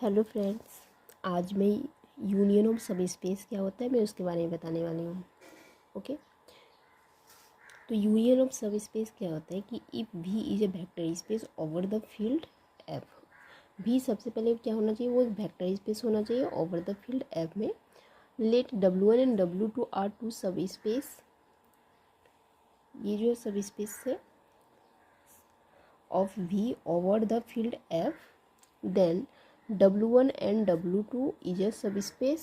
Hello friends, आज मैं union of सब स्पेस क्या होता है मैं उसके बारे में बताने वाली हूँ। ओके, तो यूनियन ऑफ सब स्पेस क्या होता है कि इफ़ भी is a vector space over the field F. भी सबसे पहले क्या होना चाहिए, वो एक वेक्टर स्पेस होना चाहिए ओवर द फील्ड एफ में। Let W1 and W2 are two subspace, ये जो सब स्पेस है of V over the field F, then W1 and W2 is a subspace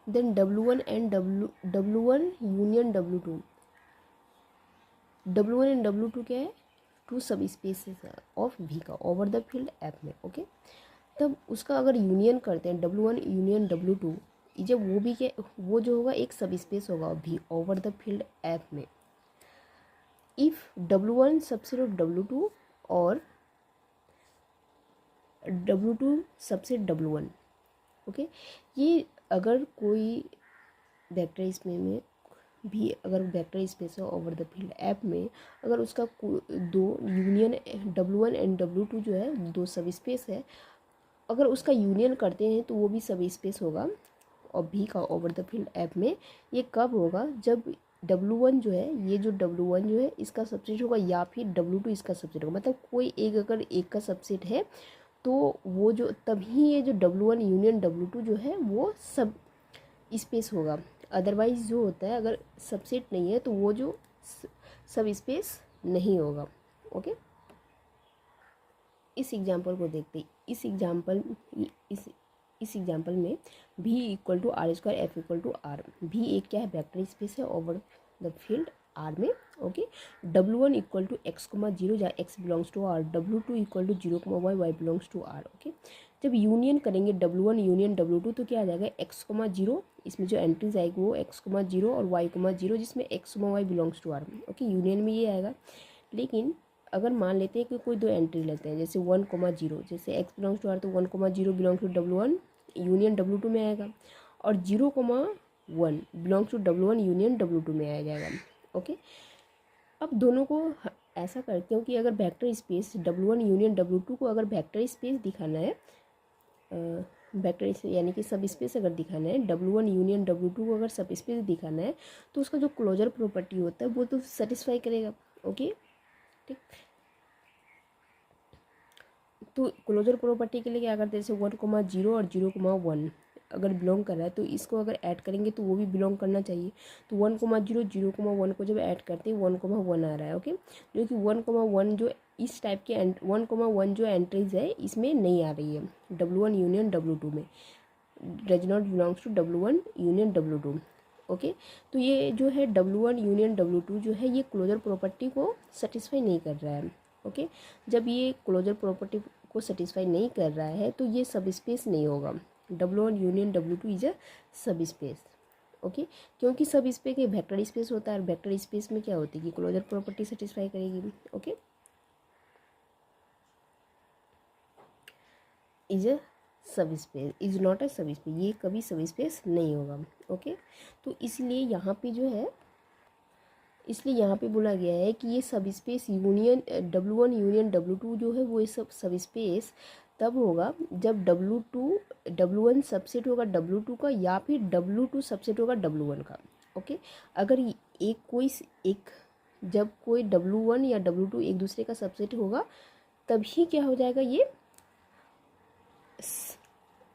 then W1 and W1 union W2, W1 and W2 क्या है, to सब spaces of V का over the field F में। Okay, तब उसका अगर union करते हैं W1 यूनियन W2, जब वो भी क्या, वो जो होगा एक सब स्पेस होगा V over the field F में। If W1 subset of W2 और W2 सबसेट W1। ओके, ये अगर कोई वेक्टर स्पेस में भी, अगर वेक्टर स्पेस है ओवर द फील्ड एफ में, अगर उसका दो यूनियन W1 एंड W2 जो है दो सब स्पेस है, अगर उसका यूनियन करते हैं तो वो भी सब स्पेस होगा और भी का ओवर द फील्ड एफ में। ये कब होगा, जब W1 जो है, ये जो W1 जो है इसका सबसेट होगा या फिर W2 इसका सबसेट होगा। मतलब कोई एक अगर एक का सबसेट है तो वो जो, तभी ये जो W1 यूनियन W2 जो है वो सब स्पेस होगा। अदरवाइज जो होता है, अगर सबसेट नहीं है तो वो जो सब स्पेस नहीं होगा। ओके, इस एग्जांपल को देखते हैं। इस एग्जांपल में V equal to R square F equal to R. भी एक क्या है, वेक्टर स्पेस है ओवर द फील्ड R में। Okay, W1 equal to X comma zero, जहाँ x belongs to R, W2 equal to zero comma Y, Y belongs to R। Okay, जब union करेंगे W1 union W2 तो क्या आ जाएगा, x comma zero, इसमें जो entries आएगी वो x कोमा जीरो और y कोमा जीरो, जिसमें x comma Y belongs to R। Okay, union में ये आएगा। लेकिन अगर मान लेते हैं कि कोई दो एंट्री लेते हैं, जैसे 1 कोमा जीरो, जैसे x बिलोंग्स टू R तो 1 comma zero belongs to W1 union W2 में आएगा, और 0 coma 1 belongs to W1 union W2 में आ जाएगा। ओके, अब दोनों को ऐसा करते हैं कि अगर vector space W1 union W2 को अगर वेक्टर स्पेस दिखाना है, वेक्टर यानी कि सब स्पेस अगर दिखाना है, W1 यूनियन W2 को अगर सब स्पेस दिखाना है तो उसका जो क्लोजर प्रॉपर्टी होता है वो तो सेटिस्फाई करेगा। ओके, ठीक, तो क्लोजर प्रॉपर्टी के लिए क्या करते हैं, जैसे 1 कोमा जीरो और 0 कोमा 1 अगर बिलोंग कर रहा है तो इसको अगर ऐड करेंगे तो वो भी बिलोंग करना चाहिए। तो 1 कोमा जीरो 0 कोमा 1 को जब ऐड करते हैं 1 कोमा 1 आ रहा है। ओके, जो कि 1 कोमा 1 जो इस टाइप के 1 कोमा 1 जो एंट्रीज है इसमें नहीं आ रही है W1 यूनियन W2 में, does not belongs to W1 union W2। Okay, तो ये जो है W1 यूनियन W2 जो है ये क्लोजर प्रॉपर्टी को सेटिस्फाई नहीं कर रहा है। ओके, जब ये क्लोजर प्रॉपर्टी को सेटिस्फाई नहीं कर रहा है तो ये सब स्पेस नहीं होगा। W1 union W2 is a सब स्पेस। ओके, क्योंकि सब स्पेस एक वेक्टर स्पेस होता है और वेक्टर स्पेस में क्या होती है कि क्लोजर प्रॉपर्टी सेटिस्फाई करेगी। ओके, इज अ सब space, is not a subspace, ये कभी सब स्पेस नहीं होगा। ओके, तो इसलिए यहाँ पे जो है, इसलिए यहाँ पे बोला गया है कि ये सब space union W1 union W2 जो है वो ये सब स्पेस तब होगा जब W1 सबसेट होगा W2 का या फिर W2 सबसेट होगा W1 का। ओके, अगर एक जब कोई W1 या W2 एक दूसरे का सबसेट होगा तभी क्या हो जाएगा, ये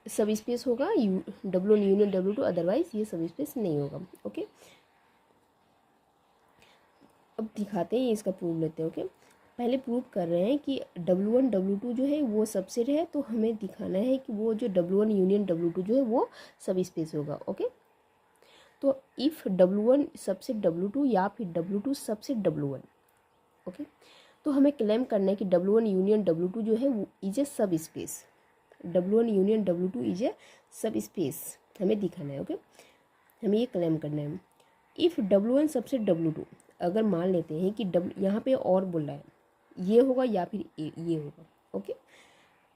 सब स्पेस होगा W1 यूनियन W2, अदरवाइज ये सब स्पेस नहीं होगा। ओके, अब दिखाते हैं, इसका प्रूफ लेते हैं। ओके, पहले प्रूव कर रहे हैं कि W1 W2 जो है वो सबसेट है, तो हमें दिखाना है कि वो जो W1 यूनियन W2 जो है वो सब स्पेस होगा। ओके, तो इफ़ W1 सबसेट W2 या फिर W2 सबसेट W1। ओके, तो हमें क्लेम करना है कि W1 यूनियन W2 जो है वो इज ए सब space, W1 union W2 is a सब स्पेस, हमें दिखाना है। ओके, हमें ये क्लेम करना है। इफ़ W1 सबसेट W2, अगर मान लेते हैं कि यहाँ पे और बोल रहा है ये होगा या फिर ये होगा। Okay,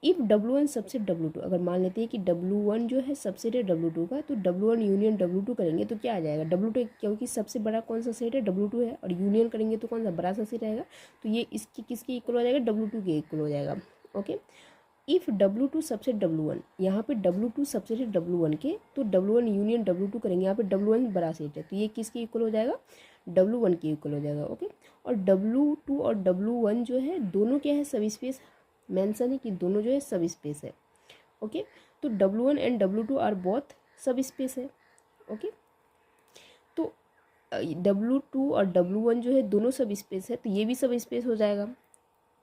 if W1 subset W2, अगर मान लेते हैं कि W1 जो है सबसेट है W2 का, तो W1 यूनियन W2 करेंगे तो क्या आ जाएगा, W2, क्योंकि सबसे बड़ा कौन सा सेट है, W2 है, और यूनियन करेंगे तो कौन सा बड़ा सा सेट आएगा, तो ये इसकी किसके इक्वल हो जाएगा, W2 के इक्वल हो जाएगा। Okay, if W2 subset W1, यहाँ पे W2 सबसेट है W1 के, तो W1 यूनियन W2 करेंगे, यहाँ पे W1 बड़ा सेट है, तो ये किसके इक्वल हो जाएगा, W1 के इक्वल हो जाएगा। ओके, और W2 और W1 जो है दोनों क्या है, सब स्पेस मेंशन है कि दोनों जो है सब स्पेस है। ओके, तो W1 and W2 are both subspace है। ओके, तो W2 और W1 जो है दोनों सब स्पेस है, तो ये भी सब स्पेस हो जाएगा।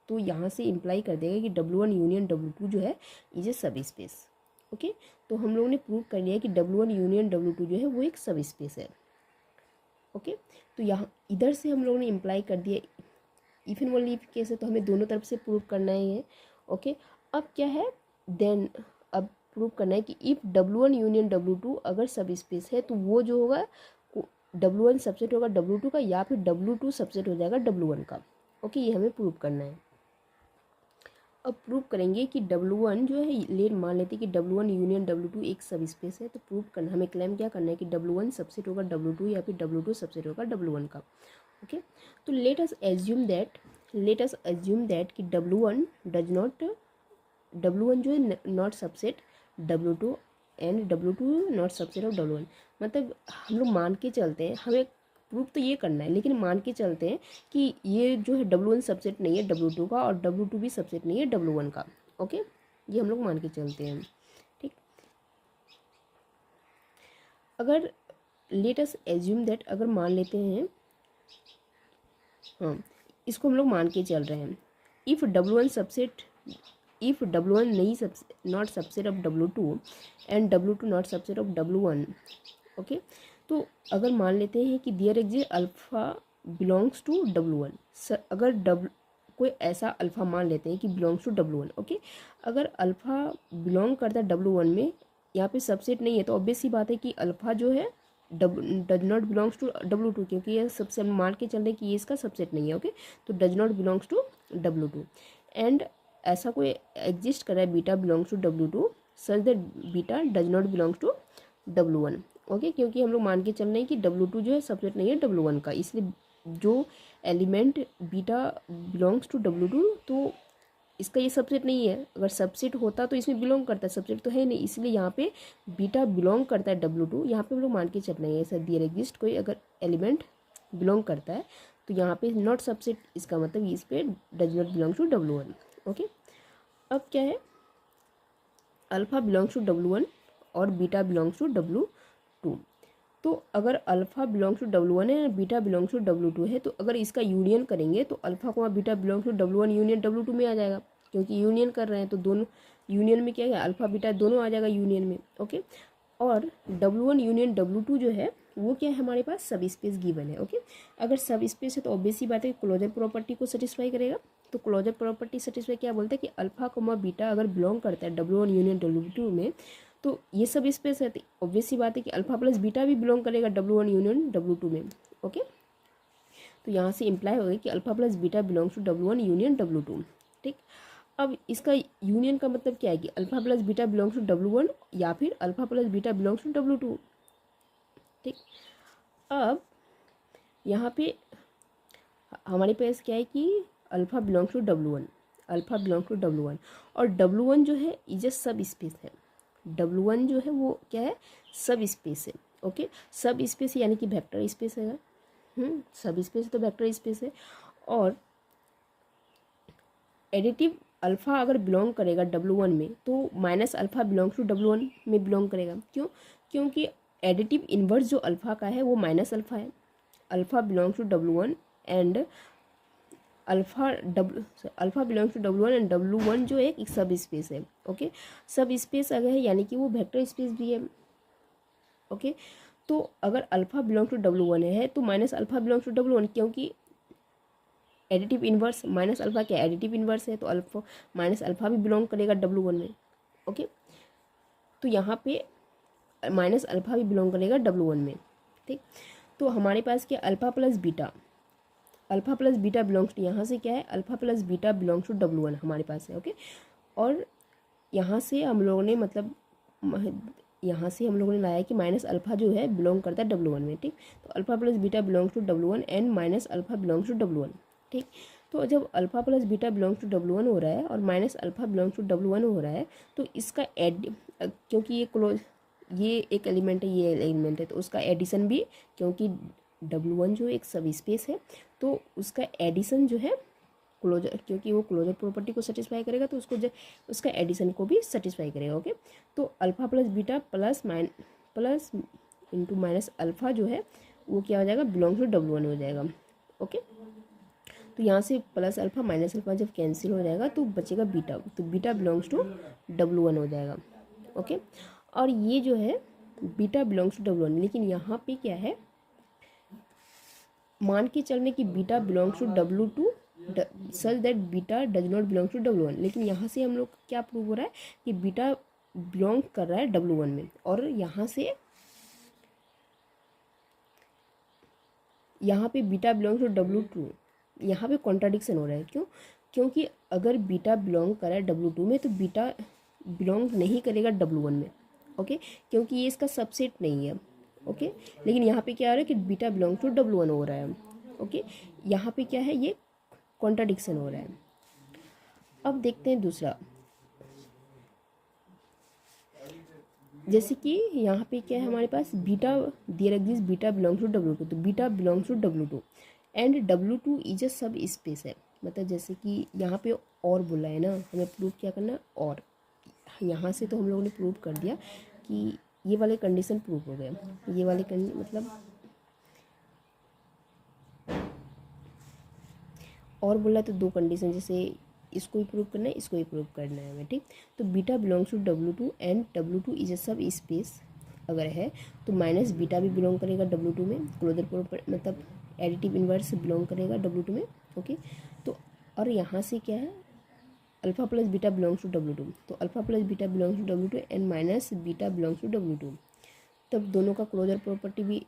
तो यहाँ से इम्प्लाई कर देगा कि W1 यूनियन W2 जो है इज ए सब स्पेस। ओके, तो हम लोगों ने प्रूव कर लिया कि W1 यूनियन W2 जो है वो एक सब स्पेस है। ओके, तो यहाँ इधर से हम लोगों ने इम्प्लाई कर दिया if and only if case है, तो हमें दोनों तरफ से प्रूव करना ही है। ओके, अब क्या है, देन अब प्रूव करना है कि इफ़ W1 यूनियन W2 अगर सब स्पेस है, तो वो जो होगा W1 सबसेट होगा W2 का, या फिर W2 सबसेट हो जाएगा W1 का। ओके, ये हमें प्रूव करना है। अब प्रूव करेंगे कि W1 जो है, मान लेते हैं कि W1 यूनियन W2 एक सब स्पेस है, तो प्रूव करना, हमें क्लेम क्या करना है कि W1 सबसेट होगा W2 या फिर W2 सबसेट होगा W1 का। ओके, तो लेट अस एज्यूम दैट कि W1 जो है not subset W2 and W2 not subset of W1। मतलब हम लोग मान के चलते हैं, हमें प्रूफ तो ये करना है, लेकिन मान के चलते हैं कि ये जो है W1 सबसेट नहीं है W2 का, और W2 भी सबसेट नहीं है W1 का। ओके, ये हम लोग मान के चलते हैं। ठीक, अगर लेट अस एज्यूम दैट, अगर मान लेते हैं, हाँ इसको हम लोग मान के चल रहे हैं, इफ़ W1 नहीं not subset of W2 and W2 not subset of W1। Okay, तो अगर मान लेते हैं कि there exist alpha belongs to W1, अगर कोई ऐसा अल्फ़ा मान लेते हैं कि बिलोंग्स टू W1। ओके, अगर अल्फ़ा बिलोंग करता है W1 में, यहाँ पे सबसेट नहीं है, तो ऑब्वियस सी बात है कि अल्फ़ा जो है does not belongs to W2, क्योंकि ये सबसे हम मान के चल रहे हैं कि ये इसका सबसेट नहीं है। ओके, तो does not belongs to W2, and ऐसा कोई एग्जिस्ट कर रहा है beta belongs to W2 such that beta does not belongs to W1। Okay, क्योंकि हम लोग मान के चल रहे हैं कि W2 जो है सबसेट नहीं है W1 का, इसलिए जो element beta belongs to W2, तो इसका ये सबसेट नहीं है। अगर सबसेट होता तो इसमें बिलोंग करता है, सबसेट तो है नहीं, इसलिए यहाँ पे बीटा बिलोंग करता है W2। यहाँ पे हम लोग मान के चल रहे हैं ऐसा दियर एग्जिस्ट कोई अगर एलिमेंट बिलोंग करता है, तो यहाँ पे नॉट सबसेट, इसका मतलब इस पे does not belong to W1। Okay, अब क्या है, अल्फ़ा बिलोंग्स टू W1 और बीटा बिलोंग्स टू W2। तो अगर अल्फ़ा बिलोंग्स टू W1 है, बीटा बिलोंग्स टू W2 है, तो अगर इसका यूनियन करेंगे तो अल्फ़ा को beta belongs to W1 union W2 में आ जाएगा, क्योंकि यूनियन कर रहे हैं तो दोनों यूनियन में क्या है, अल्फ़ा बीटा दोनों आ जाएगा यूनियन में। ओके, और W1 यूनियन W2 जो है वो क्या है, हमारे पास सब स्पेस गिवन है। ओके, अगर सब स्पेस है तो ऑब्वियस सी बात है क्लोजर प्रॉपर्टी को सेटिस्फाई करेगा। तो क्लोजर प्रॉपर्टी सेटिस्फाई क्या बोलते हैं कि अल्फ़ा कोमा बीटा अगर बिलोंग करता है W1 यूनियन W2 में, तो ये सब स्पेस है, तो ऑब्वियस सी बात है कि अल्फ़ा प्लस बीटा भी बिलोंग करेगा W1 यूनियन W2 में। ओके, तो यहाँ से इम्प्लाई हो गया कि alpha plus beta belongs to W1 union W2। ठीक, अब इसका यूनियन का मतलब क्या है कि alpha plus beta belongs to W1 या फिर alpha plus beta belongs to W2। ठीक, अब यहाँ पे हमारे पास क्या है कि अल्फ़ा बिलोंग्स टू W1, और W1 जो है इज ए सब स्पेस है। W1 जो है वो क्या है, सब स्पेस है। ओके, सब स्पेस यानी कि वेक्टर स्पेस है। सब स्पेस तो वेक्टर स्पेस है, और एडिटिव अल्फ़ा अगर बिलोंग करेगा W1 में, तो minus alpha belongs to W1 में बिलोंग करेगा। क्यों, क्योंकि एडिटिव इन्वर्स जो अल्फ़ा का है वो माइनस अल्फ़ा है। Alpha belongs to W1 and alpha belongs to W1 and W1 जो एक सब स्पेस है। ओके, सब स्पेस अगर है यानी कि वो वेक्टर स्पेस भी है। ओके, तो अगर अल्फ़ा बिलोंग टू W1 है तो minus alpha belongs to W1, क्योंकि एडिटिव इन्वर्स माइनस अल्फ़ा क्या एडिटिव इन्वर्स है, तो अल्फ़ा माइनस अल्फ़ा भी बिलोंग करेगा W1 में। ओके, तो यहाँ पे माइनस अल्फ़ा भी बिलोंग करेगा W1 में। ठीक, तो हमारे पास क्या alpha plus beta belongs to, यहाँ से क्या है alpha plus beta belongs to W1 हमारे पास है। ओके, और यहाँ से हम लोगों ने मतलब यहाँ से हम लोगों ने लाया कि माइनस अल्फ़ा जो है बिलोंग करता है W1 में, ठीक। तो alpha plus beta belongs to W1 and minus alpha belongs to W1, ठीक। तो जब alpha plus beta belongs to W1 हो रहा है और minus alpha belongs to W1 हो रहा है, तो इसका क्योंकि ये एक एलिमेंट है, ये एलिमेंट है, तो उसका एडिशन भी, क्योंकि W1 जो एक सब स्पेस है, तो उसका एडिशन जो है क्लोजर, क्योंकि वो क्लोजर प्रॉपर्टी को सेटिस्फाई करेगा, तो उसका एडिशन को भी सेटिस्फाई करेगा, ओके। तो alpha plus beta plus into minus alpha जो है वो क्या हो जाएगा, बिलोंग्स टू W1 हो जाएगा, ओके। तो यहाँ से प्लस अल्फ़ा माइनस अल्फ़ा जब कैंसिल हो जाएगा तो बचेगा बीटा, तो बीटा बिलोंग्स टू W1 हो जाएगा, ओके। और ये जो है बीटा बिलोंग्स टू W1, लेकिन यहाँ पे क्या है, मान के चलने की beta belongs to W2 such that beta does not belong to W1, लेकिन यहाँ से हम लोग क्या प्रूव हो रहा है कि बीटा बिलोंग कर रहा है W1 में, और यहाँ पे बीटा बिलोंग टू W2, यहाँ पे कॉन्ट्राडिक्शन हो रहा है, क्यों? क्योंकि अगर बीटा बिलोंग कर रहा है W2 में तो बीटा बिलोंग नहीं करेगा W1 में, ओके, क्योंकि ये इसका सबसेट नहीं है, ओके। लेकिन यहाँ पे क्या हो रहा है कि बीटा बिलोंग टू W1 हो रहा है, ओके। यहाँ पे क्या है, ये कॉन्ट्राडिक्शन हो रहा है। अब देखते हैं दूसरा, जैसे कि यहाँ पे क्या है हमारे पास, beta there exist beta belongs to W2, तो beta belongs to W2 and W2 is a subspace है, मतलब जैसे कि यहाँ पे और बोला है ना, हमें प्रूव क्या करना है, और यहाँ से तो हम लोगों ने प्रूव कर दिया कि ये वाले कंडीशन प्रूव हो गए, ये वाले मतलब और बोला तो दो कंडीशन, जैसे इसको भी प्रूव करना है, इसको भी प्रूव करना है हमें, ठीक। तो beta belongs to W2 and W2 is a subspace अगर है तो माइनस बीटा भी बिलोंग करेगा W2 में, क्लोजर मतलब एडिटिव इन्वर्स बिलोंग करेगा W2 में, ओके। तो और यहाँ से क्या है, alpha plus beta belongs to W2, तो alpha plus beta belongs to W2 and minus beta belongs to W2, तब दोनों का क्लोजर प्रॉपर्टी भी,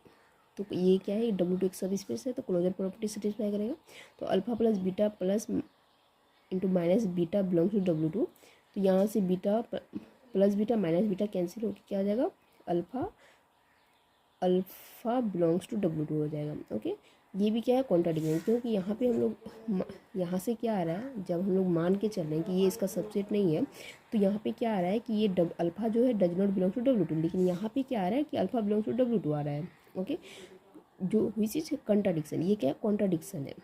तो ये क्या है, W2 एक सब स्पेस है तो क्लोजर प्रॉपर्टी सेटिस्फाई करेगा। तो alpha plus beta plus into minus beta belongs to W2, तो यहाँ से beta plus beta minus beta cancel होकर क्या हो जाएगा, अल्फ़ा बिलोंग्स टू W2 हो जाएगा, ओके। ये भी क्या है, कॉन्ट्राडिक्शन, क्योंकि यहाँ पे हम लोग यहाँ से क्या आ रहा है, जब हम लोग मान के चल रहे हैं कि ये इसका सबसेट नहीं है, तो यहाँ पे क्या आ रहा है कि ये अल्फ़ा जो है does not belong to W2, लेकिन यहाँ पे क्या आ रहा है कि अल्फ़ा बिलोंग्स टू W2 आ रहा है, ओके। जो हुई चीज़ कंट्राडिक्शन, ये क्या है, कॉन्ट्राडिक्शन है,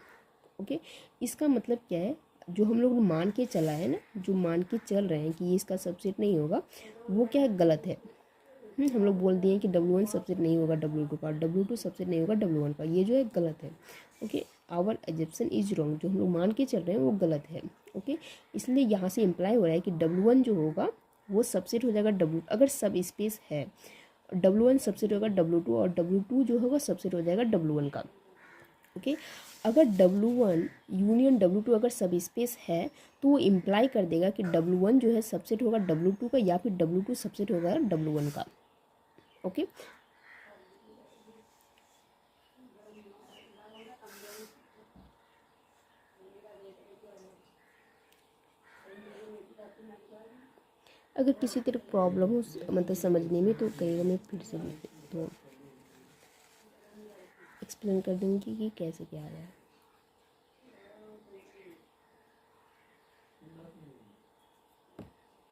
ओके। इसका मतलब क्या है, जो हम लोग मान के चला है ना, जो मान के चल रहे हैं कि ये इसका सबसेट नहीं होगा, वो क्या है, गलत है। हम लोग बोल दिए कि W1 सबसेट नहीं होगा W2 का, W2 सबसेट नहीं होगा W1 का, ये जो है गलत है, okay. Our assumption is wrong, जो हम लोग मान के चल रहे हैं वो गलत है, ओके। इसलिए यहाँ से इम्प्लाई हो रहा है कि W1 जो होगा वो सबसेट हो जाएगा W, अगर सब स्पेस है W1 सबसेट होगा W2, और W2 जो होगा सबसेट हो जाएगा W1 का, ओके। अगर W1 यूनियन W2 अगर सब स्पेस है तो वो इम्प्लाई कर देगा कि W1 जो है सबसेट होगा W2 का, या फिर W2 सबसेट होगा W1 का, ओके। अगर किसी तरह प्रॉब्लम हो मतलब समझने में तो कहिएगा, मैं फिर से तो एक्सप्लेन कर दूँगी कि कैसे क्या आ रहा है।